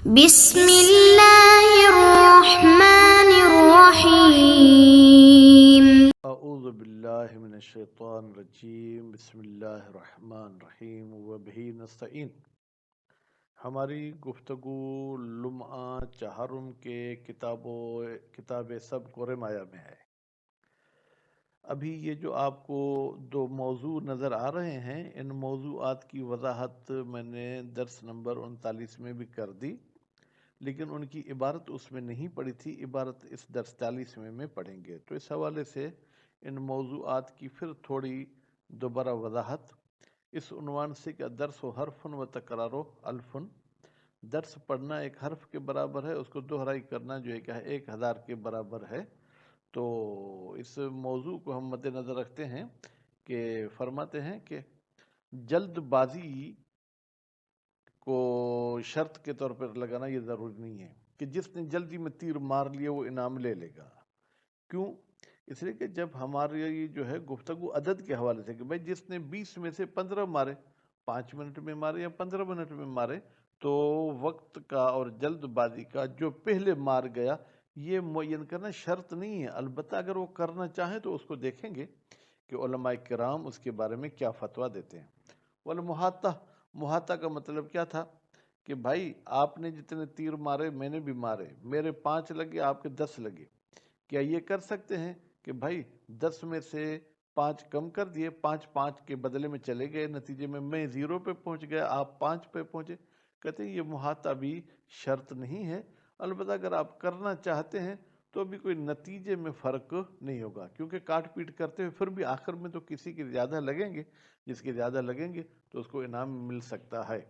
بسم اللہ الرحمن الرحیم۔ اعوذ باللہ من الشیطان الرجیم، بسم اللہ الرحمن الرحیم وبہ نستعین۔ ہماری گفتگو لمعہ چہارم کے کتاب سبق و رمایہ میں ہے۔ ابھی یہ جو آپ کو دو موضوع نظر آ رہے ہیں، ان موضوعات کی وضاحت میں نے درس نمبر 39 میں بھی کر دی، لیکن ان کی عبارت اس میں نہیں پڑھی تھی، عبارت اس درس 40 میں پڑھیں گے۔ تو اس حوالے سے ان موضوعات کی پھر تھوڑی دوبارہ وضاحت اس عنوان سے کہ درس و حرف و تکرار و الف، درس پڑھنا ایک حرف کے برابر ہے، اس کو دہرائی کرنا جو ہے کہ 1000 کے برابر ہے۔ تو اس موضوع کو ہم مد نظر رکھتے ہیں کہ فرماتے ہیں کہ جلد بازی کو شرط کے طور پر لگانا یہ ضروری نہیں ہے کہ جس نے جلدی میں تیر مار لیا وہ انعام لے لے گا۔ کیوں؟ اس لیے کہ جب ہماری جو ہے گفتگو عدد کے حوالے سے کہ بھائی جس نے 20 میں سے 15 مارے، 5 منٹ میں مارے یا 15 منٹ میں مارے، تو وقت کا اور جلد بازی کا جو پہلے مار گیا یہ معین کرنا شرط نہیں ہے۔ البتہ اگر وہ کرنا چاہیں تو اس کو دیکھیں گے کہ علماء کرام اس کے بارے میں کیا فتویٰ دیتے ہیں۔ والمحاطہ، محاطہ کا مطلب کیا تھا کہ بھائی آپ نے جتنے تیر مارے میں نے بھی مارے، میرے 5 لگے آپ کے 10 لگے، کیا یہ کر سکتے ہیں کہ بھائی 10 میں سے 5 کم کر دیے، 5 کے بدلے میں چلے گئے، نتیجے میں 0 پہ پہنچ گیا، آپ 5 پہ پہنچے؟ کہتے ہیں یہ محاطہ بھی شرط نہیں ہے، البتہ اگر آپ کرنا چاہتے ہیں تو بھی کوئی نتیجے میں فرق نہیں ہوگا، کیونکہ کاٹ پیٹ کرتے ہوئے پھر بھی آخر میں تو کسی کے زیادہ لگیں گے، جس کے زیادہ لگیں گے تو اس کو انعام مل سکتا ہے۔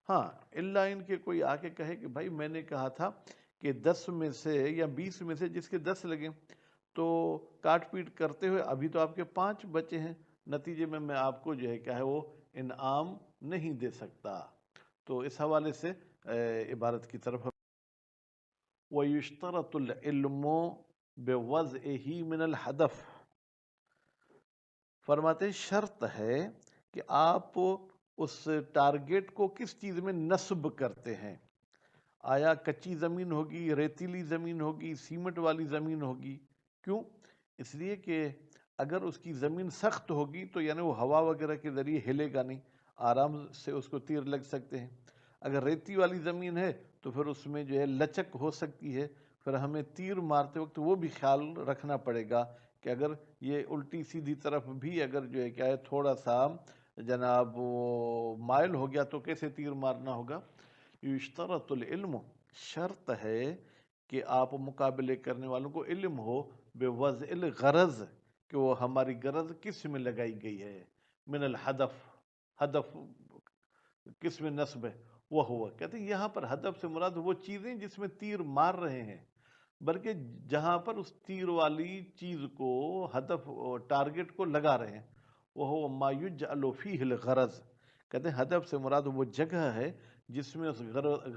ہاں الا ان کے کوئی آ کے کہے کہ بھائی میں نے کہا تھا کہ 10 میں سے یا 20 میں سے جس کے 10 لگیں تو کاٹ پیٹ کرتے ہوئے ابھی تو آپ کے 5 بچے ہیں، نتیجے میں آپ کو جو ہے کیا ہے وہ انعام نہیں دے سکتا۔ تو اس حوالے سے عبارت کی طرف وَيُشْتَرَطُ الْعِلْمُ بِوَضْعِهِ مِنَ الْحَدَفِ، فرماتے ہیں شرط ہے کہ آپ اس ٹارگیٹ کو کس چیز میں نصب کرتے ہیں۔ آیا کچی زمین ہوگی، ریتیلی زمین ہوگی، سیمنٹ والی زمین ہوگی؟ کیوں؟ اس لیے کہ اگر اس کی زمین سخت ہوگی تو یعنی وہ ہوا وغیرہ کے ذریعے ہلے گا نہیں، آرام سے اس کو تیر لگ سکتے ہیں۔ اگر ریتی والی زمین ہے تو پھر اس میں جو ہے لچک ہو سکتی ہے، پھر ہمیں تیر مارتے وقت وہ بھی خیال رکھنا پڑے گا کہ اگر یہ الٹی سیدھی طرف بھی اگر جو ہے کیا ہے تھوڑا سا جناب وہ مائل ہو گیا تو کیسے تیر مارنا ہوگا۔ یشترط العلم، شرط ہے کہ آپ مقابلے کرنے والوں کو علم ہو بوضع الغرض، کہ وہ ہماری غرض کس میں لگائی گئی ہے، من الہدف، ہدف کس میں نصب ہے، وہ ہوا کہتے ہیں یہاں پر ہدف سے مراد وہ چیزیں جس میں تیر مار رہے ہیں، بلکہ جہاں پر اس تیر والی چیز کو ہدف ٹارگٹ کو لگا رہے ہیں، وہ ما یجعل فیہ الغرض، کہتے ہیں ہدف سے مراد وہ جگہ ہے جس میں اس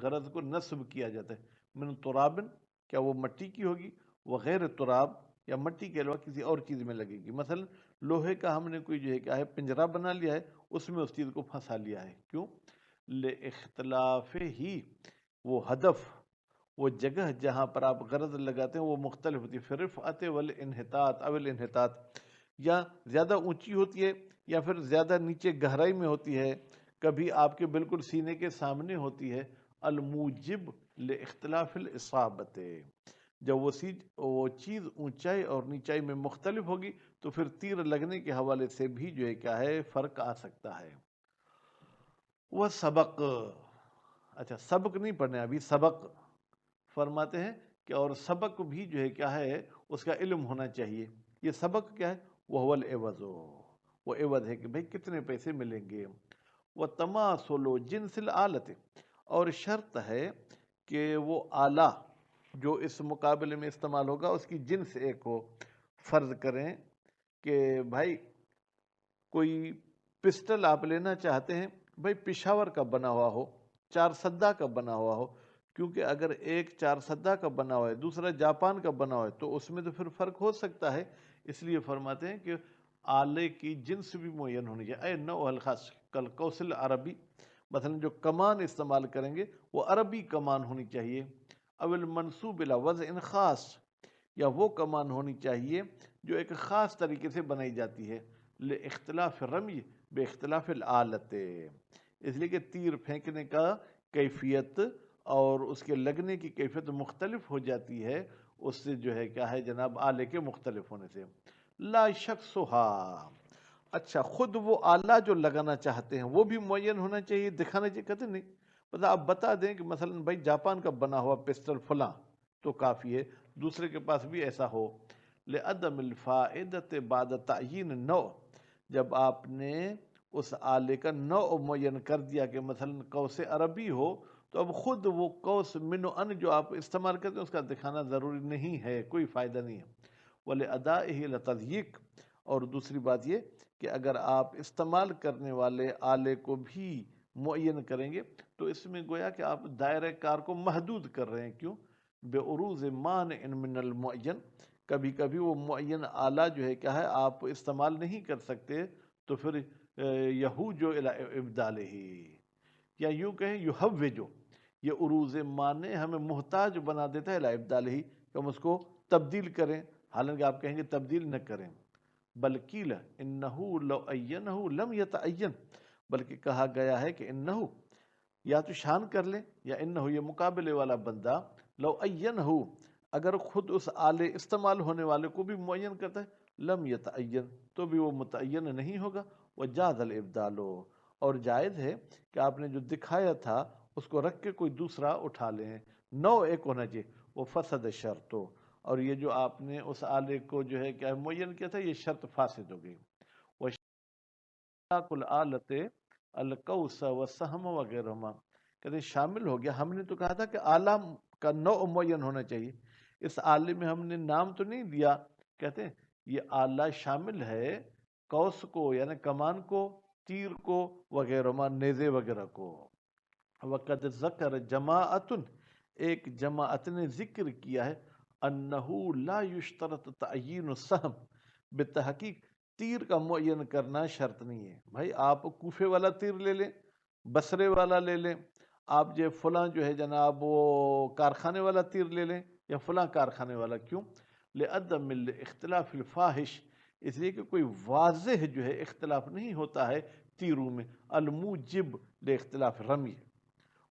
غرض کو نصب کیا جاتا ہے۔ من ترابن، کیا وہ مٹی کی ہوگی، وغیر تراب یا مٹی کے علاوہ کسی اور چیز میں لگے گی۔ مثلا لوہے کا ہم نے کوئی جو ہے کیا ہے پنجرا بنا لیا ہے، اس میں اس چیز کو پھنسا لیا ہے، کیوں؟ لاختلاف ہی، وہ ہدف، وہ جگہ جہاں پر آپ غرض لگاتے ہیں وہ مختلف ہوتی ہے، پھر رفعت والانحطاط او الانحطاط، یا زیادہ اونچی ہوتی ہے یا پھر زیادہ نیچے گہرائی میں ہوتی ہے، کبھی آپ کے بالکل سینے کے سامنے ہوتی ہے۔ الموجب لاختلاف الاصابت، جب وہ چیز اونچائی اور نیچائی میں مختلف ہوگی تو پھر تیر لگنے کے حوالے سے بھی جو ہے کیا ہے فرق آ سکتا ہے۔ وہ سبق، اچھا سبق نہیں پڑھنے ابھی، سبق فرماتے ہیں کہ اور سبق بھی جو ہے کیا ہے اس کا علم ہونا چاہیے۔ یہ سبق کیا ہے؟ وہ العوض، وہ عوض ہے کہ بھئی کتنے پیسے ملیں گے۔ وَتَمَاثُلُ جِنْسِ الْآلَةِ، اور شرط ہے کہ وہ آلہ جو اس مقابلے میں استعمال ہوگا اس کی جنس ایک ہو۔ فرض کریں کہ بھائی کوئی پسٹل آپ لینا چاہتے ہیں، بھائی پشاور کا بنا ہوا ہو، 4 سدہ کا بنا ہوا ہو، کیونکہ اگر ایک 4 سدہ کا بنا ہوا ہے دوسرا جاپان کا بنا ہوا ہے تو اس میں تو پھر فرق ہو سکتا ہے، اس لیے فرماتے ہیں کہ آلے کی جنس بھی معین ہونی چاہیے۔ اے نوع الخاص کالقوس العربی، مثلا جو کمان استعمال کریں گے وہ عربی کمان ہونی چاہیے، اول منصوب الی وضع خاص، یا وہ کمان ہونی چاہیے جو ایک خاص طریقے سے بنائی جاتی ہے، لاختلاف الرمی بے اختلاف الآلت، اس لیے کہ تیر پھینکنے کا کیفیت اور اس کے لگنے کی کیفیت مختلف ہو جاتی ہے اس سے جو ہے کیا ہے جناب آلے کے مختلف ہونے سے۔ لا شخصھا، اچھا خود وہ آلہ جو لگانا چاہتے ہیں وہ بھی معین ہونا چاہیے، دکھانا چاہیے، کہتے نہیں مطلب آپ بتا دیں کہ مثلا بھائی جاپان کا بنا ہوا پسٹل فلاں تو کافی ہے، دوسرے کے پاس بھی ایسا ہو۔ لعدم الفائدۃ بعد تعیین نوع، جب آپ نے اس آلے کا نوع معین کر دیا کہ مثلا قوس عربی ہو تو اب خود وہ قوس من و ان جو آپ استعمال کرتے ہیں اس کا دکھانا ضروری نہیں ہے، کوئی فائدہ نہیں ہے۔ وَلِأَدَائِهِ لَتَضْيِيق، اور دوسری بات یہ کہ اگر آپ استعمال کرنے والے آلے کو بھی معین کریں گے تو اس میں گویا کہ آپ دائرہ کار کو محدود کر رہے ہیں، کیوں؟ بعروض مانع من المعین، کبھی کبھی وہ معین آلہ جو ہے کیا ہے آپ استعمال نہیں کر سکتے تو پھر یہوجو الی ابدالہ، یا یوں کہیں یحوجو، یہ عروض مانع ہمیں محتاج بنا دیتا ہے الی ابدالہ کہ ہم اس کو تبدیل کریں، حالانکہ آپ کہیں گے تبدیل نہ کریں، بلکہ انہو لو اینہ لم یتعین، بلکہ کہا گیا ہے کہ انہو یا تو شان کر لیں، یا انہو یہ مقابلے والا بندہ لو اینہ اگر خود اس آلے استعمال ہونے والے کو بھی معین کرتا ہے لم یتعین تو بھی وہ متعین نہیں ہوگا، وجاز الابدال، اور جائز ہے کہ آپ نے جو دکھایا تھا اس کو رکھ کے کوئی دوسرا اٹھا لیں، نو ایک ہونا چاہیے، وہ فسد شرط، اور یہ جو آپ نے اس آلے کو جو ہے کیا معین کیا تھا یہ شرط فاسد ہو گئی۔ وَاشْتِرَاكُ الْآلَةِ الْقَوْسَ وَالسَّهْمَ وغیرہما، کہتے ہیں شامل ہو گیا، ہم نے تو کہا تھا کہ آلہ کا نوع معین ہونا چاہیے، اس آلے میں ہم نے نام تو نہیں دیا، کہتے ہیں یہ آلہ شامل ہے قوس کو یعنی کمان کو، تیر کو، وغیرہما نیزے وغیرہ کو۔ وقد ذکر جماعت، ایک جماعت نے ذکر کیا ہے، انہو لا یشترط تعیین السہم، بتحقیق تیر کا معین کرنا شرط نہیں ہے۔ بھائی آپ کوفے والا تیر لے لیں، بصرے والا لے لیں، آپ جو فلاں جو ہے جناب وہ کارخانے والا تیر لے لیں یا فلاں کارخانے والا، کیوں؟ لعدم الاختلاف الفاحش، اس لیے کہ کوئی واضح جو ہے اختلاف نہیں ہوتا ہے تیروں میں، الموجب لاختلاف رمی،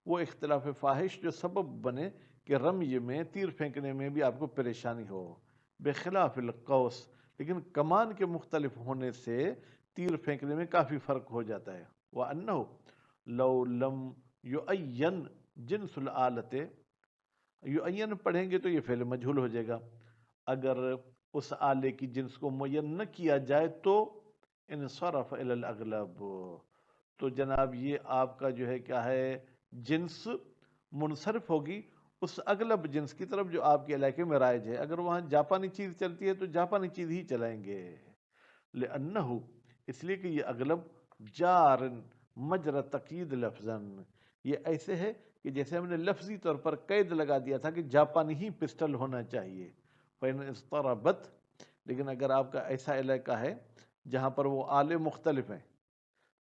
وہ اختلاف فاحش جو سبب بنے کہ رمی میں تیر پھینکنے میں بھی آپ کو پریشانی ہو، بخلاف القوس، لیکن کمان کے مختلف ہونے سے تیر پھینکنے میں کافی فرق ہو جاتا ہے۔ وَأَنَّهُ لَوْ لَمْ يُعَيَّن جنس الآلَةِ، یعین پڑھیں گے تو یہ فعل مجہول ہو جائے گا، اگر اس آلے کی جنس کو معین نہ کیا جائے تو انصرف الی الاغلب، تو جناب یہ آپ کا جو ہے کیا ہے جنس منصرف ہوگی اس اغلب جنس کی طرف جو آپ کے علاقے میں رائج ہے، اگر وہاں جاپانی چیز چلتی ہے تو جاپانی چیز ہی چلائیں گے، لأنہ اس لیے کہ یہ اغلب جار مجرى تقیید لفظاً، یہ ایسے ہے کہ جیسے ہم نے لفظی طور پر قید لگا دیا تھا کہ جاپانی ہی پسٹل ہونا چاہیے، فإن اضطربت، لیکن اگر آپ کا ایسا علاقہ ہے جہاں پر وہ آلے مختلف ہیں،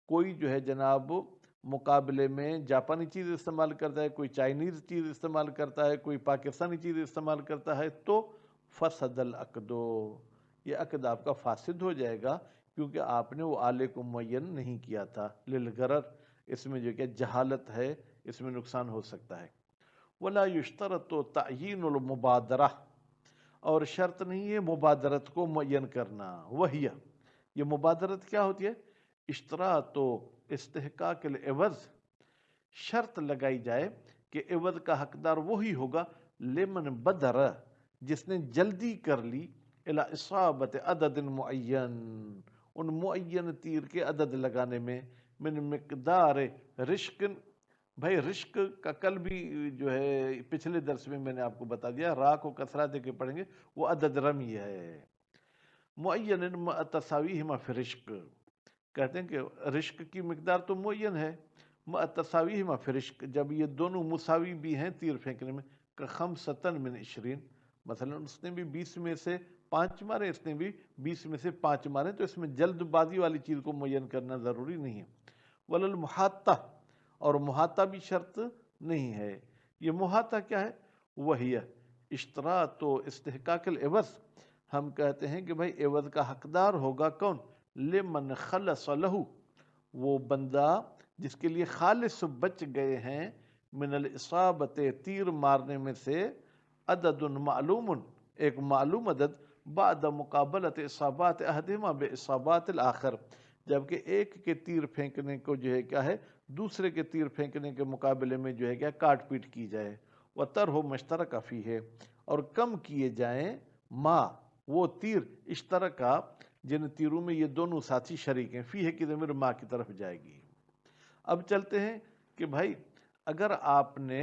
کوئی جو ہے جناب مقابلے میں جاپانی چیز استعمال کرتا ہے، کوئی چائنیز چیز استعمال کرتا ہے، کوئی پاکستانی چیز استعمال کرتا ہے، تو فسد العقد، یہ عقد آپ کا فاسد ہو جائے گا کیونکہ آپ نے وہ آلے کو معین نہیں کیا تھا، للغرر، اس میں جو کہ جہالت ہے، اس میں نقصان ہو سکتا ہے۔ ولا یشترط تعیین المبادرہ، اور شرط نہیں ہے مبادرت کو معین کرنا، وہی یہ مبادرت کیا ہوتی ہے؟ اشتراط و استحقاق العوض، شرط لگائی جائے کہ عوض کا حقدار وہی ہوگا، لمن بدر، جس نے جلدی کر لی، الی اصابت عدد معین، ان معین تیر کے عدد لگانے میں، من مقدار رشق، بھائی رشق کا کل بھی جو ہے پچھلے درس میں نے آپ کو بتا دیا، را کو کسرہ دے کے پڑھیں گے، وہ عدد رمی ہے، معین مع تساویہما فی رشق، کہتے ہیں کہ رشق کی مقدار تو معین ہے، مع تساویہما فی رشق، جب یہ دونوں مساوی بھی ہیں تیر پھینکنے میں، کخمسۃ من 20، مثلا اس نے بھی 20 میں سے 5 مارے، اس نے بھی 20 میں سے 5 مارے، تو اس میں جلد بازی والی چیز کو معین کرنا ضروری نہیں ہے۔ وللمحاطہ، اور محاطہ بھی شرط نہیں ہے۔ یہ محاطہ کیا ہے؟ وہی اشتراط و استحقاق العوض، ہم کہتے ہیں کہ بھائی عوض کا حقدار ہوگا کون؟ لمن خلص لہو، وہ بندہ جس کے لیے خالص بچ گئے ہیں، من الاصابت تیر مارنے میں سے، عدد معلوم ایک معلوم عدد، بعد مقابلت اصابات احدہما بے اصابات الاخر، جبکہ ایک کے تیر پھینکنے کو جو ہے کیا ہے دوسرے کے تیر پھینکنے کے مقابلے میں جو ہے کیا کاٹ پیٹ کی جائے، وَتَرْهُ مشترکہ فیہ، اور کم کیے جائیں ما وہ تیر اشترکہ جن تیروں میں یہ دونوں ساتھی شریک ہیں، فیہ کی ضمیر ما کی طرف جائے گی۔ اب چلتے ہیں کہ بھائی اگر آپ نے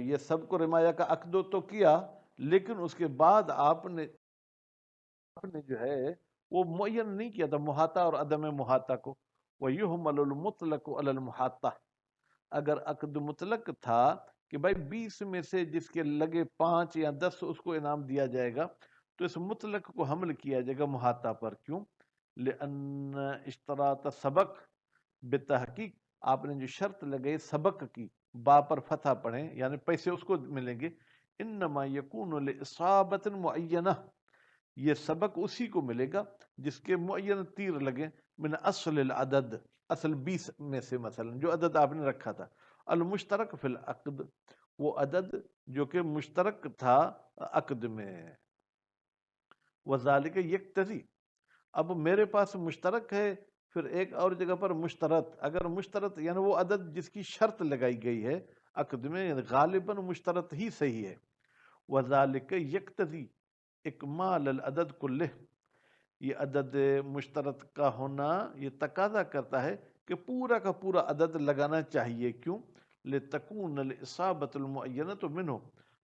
یہ سب کو رمایہ کا عقد تو کیا، لیکن اس کے بعد آپ نے جو ہے وہ معین نہیں کیا تھا محاطہ اور عدم محاطہ کو، وَيُحْمَلُ الْمُطْلَقُ عَلَى الْمُحَاطَةِ، اگر عقد مطلق تھا کہ بھائی 20 میں سے جس کے لگے 5 یا 10 اس کو انعام دیا جائے گا، تو اس مطلق کو حمل کیا جائے گا محاطہ پر۔ کیوں؟ لِأَنَّ اشتراط سبق، بتحقیق آپ نے جو شرط لگائی سبق کی، با پر فتح پڑھیں یعنی پیسے اس کو ملیں گے، انما یکون لإصابت معینہ، یہ سبق اسی کو ملے گا جس کے معین تیر لگے، من اصل العدد، اصل 20 میں سے، مثلا جو عدد آپ نے رکھا تھا، المشترک فی العقد، وہ عدد جو کہ مشترک تھا عقد میں، وذالک یقتضی، اب میرے پاس مشترک ہے، پھر ایک اور جگہ پر مشترط، اگر مشترط یعنی وہ عدد جس کی شرط لگائی گئی ہے عقد میں، یعنی غالباً مشترط ہی صحیح ہے، وذالک یقتضی اکمال العدد کلہ، یہ عدد مشترط کا ہونا یہ تقاضا کرتا ہے کہ پورا کا پورا عدد لگانا چاہیے۔ کیوں؟ لتکون الاصابۃ المعینۃ منہ،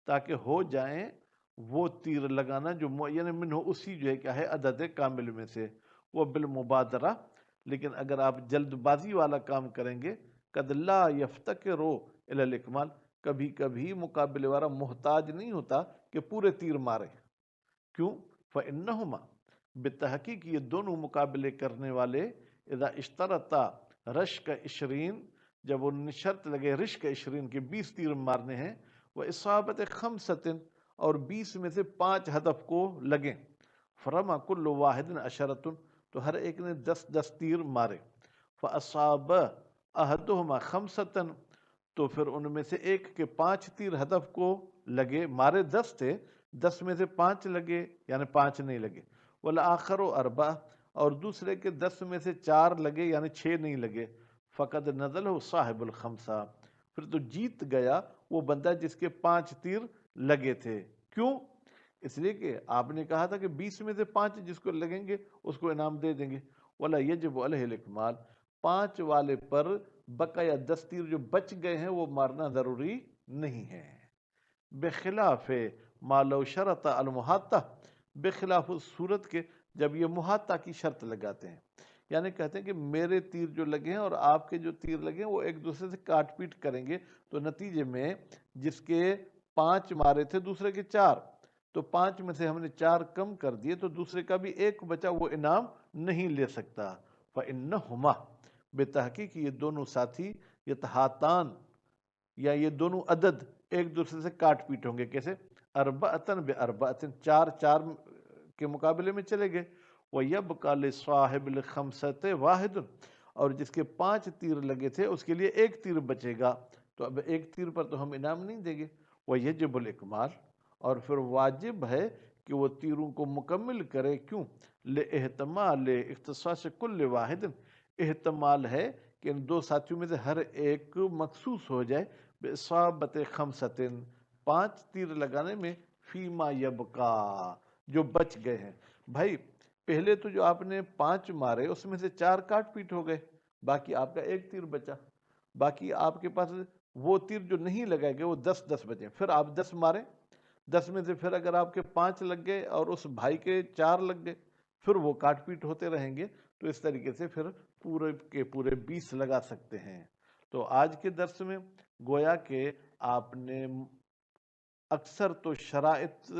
تاکہ ہو جائیں وہ تیر لگانا جو معین منہ اسی جو ہے کیا ہے عدد کامل میں سے، وہ بالمبادرہ، لیکن اگر آپ جلد بازی والا کام کریں گے، قد لا یفتقر الی الاکمال، کبھی کبھی مقابلے والا محتاج نہیں ہوتا کہ پورے تیر مارے۔ کیوں؟ فَإِنَّهُمَا، بتحقیق یہ دونوں مقابلے کرنے والے، اذا اشترطا رشک 20، جب انہوں نے شرط لگے رشک 20 کے 20 تیر مارنے ہیں، وہ اصابت 5 اور 20 میں سے 5 ہدف کو لگیں، فرما کل واحد 10، تو ہر ایک نے 10 تیر مارے، فاصاب احدہما 5، تو پھر ان میں سے ایک کے 5 تیر ہدف کو لگے، مارے 10 تھے، 10 میں سے 5 لگے یعنی 5 نہیں لگے، والآخر 4، اور دوسرے کے 10 میں سے 4 لگے یعنی 6 نہیں لگے، فقد نزلہ صاحب الخمسہ، پھر تو جیت گیا وہ بندہ جس کے 5 تیر لگے تھے۔ کیوں؟ اس لیے کہ آپ نے کہا تھا کہ 20 میں سے 5 جس کو لگیں گے اس کو انعام دے دیں گے، ولا یجب علیہ الاکمال، 5 والے پر بقایا 10 تیر جو بچ گئے ہیں وہ مارنا ضروری نہیں ہے، بخلاف ما لو شرط المحاطہ، بخلاف اس صورت کے جب یہ محاطہ کی شرط لگاتے ہیں، یعنی کہتے ہیں کہ میرے تیر جو لگے ہیں اور آپ کے جو تیر لگے ہیں وہ ایک دوسرے سے کاٹ پیٹ کریں گے، تو نتیجے میں جس کے 5 مارے تھے دوسرے کے 4، تو 5 میں سے ہم نے 4 کم کر دیے تو دوسرے کا بھی 1 بچا، وہ انعام نہیں لے سکتا۔ فَإِنَّهُمَا، بتحقیق یہ دونوں ساتھی یتحاتان، یا یہ دونوں عدد ایک دوسرے سے کاٹ پیٹ ہوں گے، کیسے؟ اربعتن باربعتن، 4 کے مقابلے میں چلے گئے، وَيَبْقَى لِصَاحِبِ الْخَمْسَةِ وَاحِدٌ، اور جس کے 5 تیر لگے تھے اس کے لیے 1 تیر بچے گا، تو اب 1 تیر پر تو ہم انعام نہیں دیں گے، وَيَجِبُ الْإِكْمَالِ، اور پھر واجب ہے کہ وہ تیروں کو مکمل کرے۔ کیوں؟ لِاحْتِمَالِ اختصاص كُلِّ واحد، احتمال ہے کہ ان 2 ساتھیوں میں سے ہر ایک مخصوص ہو جائے بِإِصَابَةِ 5، 5 تیر لگانے میں، فیما یبقا، جو بچ گئے ہیں۔ بھائی پہلے تو جو آپ نے 5 مارے اس میں سے 4 کاٹ پیٹ ہو گئے، باقی آپ کا 1 تیر بچا، باقی آپ کے پاس وہ تیر جو نہیں لگائے گئے وہ 10 بچے، پھر آپ 10 مارے، 10 میں سے پھر اگر آپ کے 5 لگ گئے اور اس بھائی کے 4 لگ گئے، پھر وہ کاٹ پیٹ ہوتے رہیں گے، تو اس طریقے سے پھر پورے کے پورے 20 لگا سکتے ہیں۔ تو آج کے درس میں گویا کہ آپ نے اکثر تو شرائط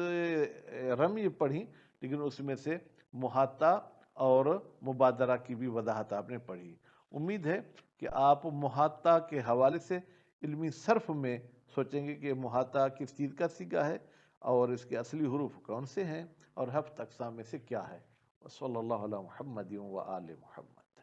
رمی پڑھی، لیکن اس میں سے محاطہ اور مبادرہ کی بھی وضاحت آپ نے پڑھی۔ امید ہے کہ آپ محاطہ کے حوالے سے علمی صرف میں سوچیں گے کہ محاطہ کس چیز کا سیگا ہے اور اس کے اصلی حروف کون سے ہیں اور 7 اقسام میں سے کیا ہے۔ صلی اللہ علیہ محمد و آل محمد۔